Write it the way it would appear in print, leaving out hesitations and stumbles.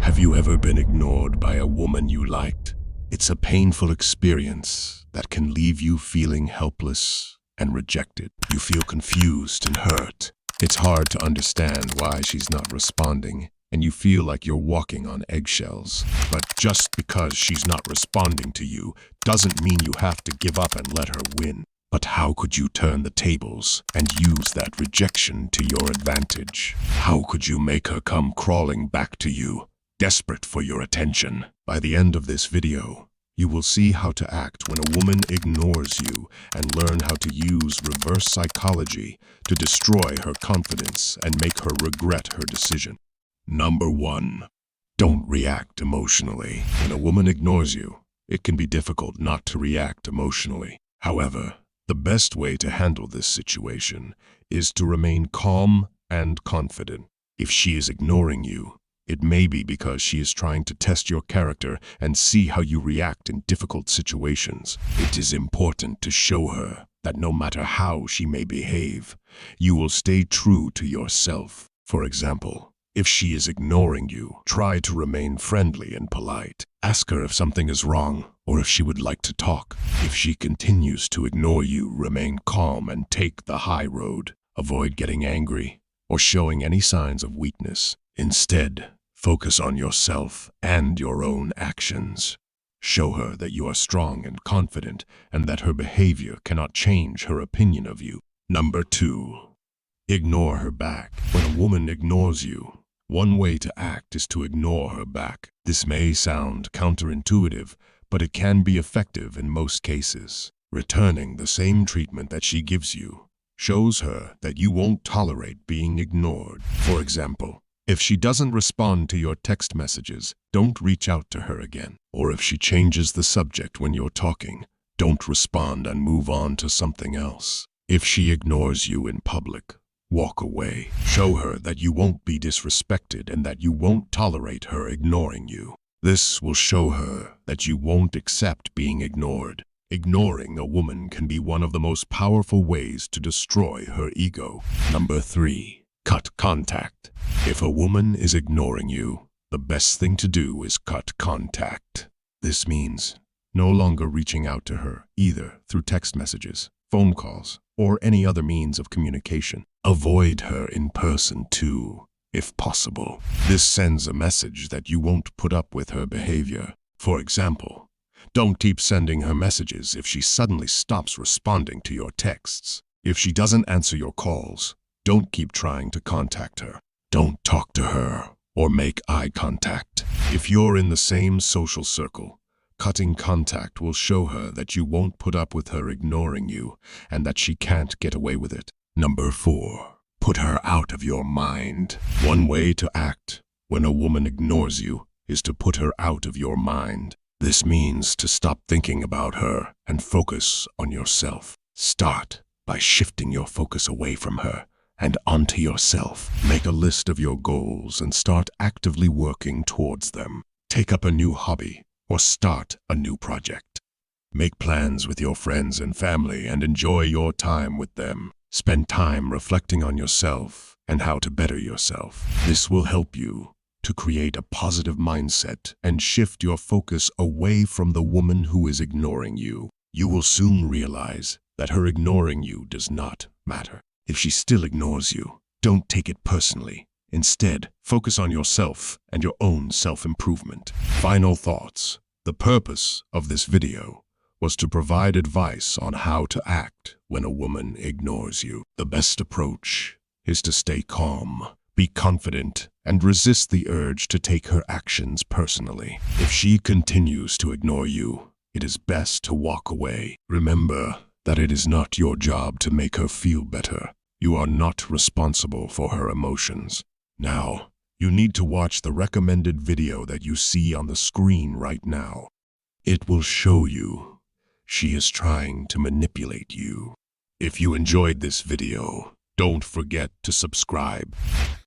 Have you ever been ignored by a woman you liked? It's a painful experience that can leave you feeling helpless and rejected. You feel confused and hurt. It's hard to understand why she's not responding, and you feel like you're walking on eggshells. But just because she's not responding to you doesn't mean you have to give up and let her win. But how could you turn the tables and use that rejection to your advantage? How could you make her come crawling back to you, desperate for your attention? By the end of this video, you will see how to act when a woman ignores you and learn how to use reverse psychology to destroy her confidence and make her regret her decision. Number 1. Don't react emotionally. When a woman ignores you, it can be difficult not to react emotionally. However, the best way to handle this situation is to remain calm and confident. If she is ignoring you, it may be because she is trying to test your character and see how you react in difficult situations. It is important to show her that no matter how she may behave, you will stay true to yourself. For example, if she is ignoring you, try to remain friendly and polite. Ask her if something is wrong or if she would like to talk. If she continues to ignore you, remain calm and take the high road. Avoid getting angry or showing any signs of weakness. Instead, focus on yourself and your own actions. Show her that you are strong and confident and that her behavior cannot change her opinion of you. Number 2. Ignore her back. When a woman ignores you, one way to act is to ignore her back. This may sound counterintuitive, but it can be effective in most cases. Returning the same treatment that she gives you shows her that you won't tolerate being ignored. For example, if she doesn't respond to your text messages, don't reach out to her again. Or if she changes the subject when you're talking, don't respond and move on to something else. If she ignores you in public, walk away. Show her that you won't be disrespected and that you won't tolerate her ignoring you. This will show her that you won't accept being ignored. Ignoring a woman can be one of the most powerful ways to destroy her ego. Number 3. Cut contact. If a woman is ignoring you, the best thing to do is cut contact. This means no longer reaching out to her, either through text messages, phone calls, or any other means of communication. Avoid her in person too, if possible. This sends a message that you won't put up with her behavior. For example, don't keep sending her messages if she suddenly stops responding to your texts. If she doesn't answer your calls, don't keep trying to contact her. Don't talk to her or make eye contact. If you're in the same social circle, cutting contact will show her that you won't put up with her ignoring you and that she can't get away with it. Number 4. Put her out of your mind. One way to act when a woman ignores you is to put her out of your mind. This means to stop thinking about her and focus on yourself. Start by shifting your focus away from her and onto yourself. Make a list of your goals and start actively working towards them. Take up a new hobby or start a new project. Make plans with your friends and family and enjoy your time with them. Spend time reflecting on yourself and how to better yourself. This will help you to create a positive mindset and shift your focus away from the woman who is ignoring you. You will soon realize that her ignoring you does not matter. If she still ignores you, don't take it personally. Instead, focus on yourself and your own self-improvement. Final thoughts. The purpose of this video was to provide advice on how to act when a woman ignores you. The best approach is to stay calm, be confident, and resist the urge to take her actions personally. If she continues to ignore you, it is best to walk away. Remember that it is not your job to make her feel better. You are not responsible for her emotions. Now, you need to watch the recommended video that you see on the screen right now. It will show you she is trying to manipulate you. If you enjoyed this video, don't forget to subscribe.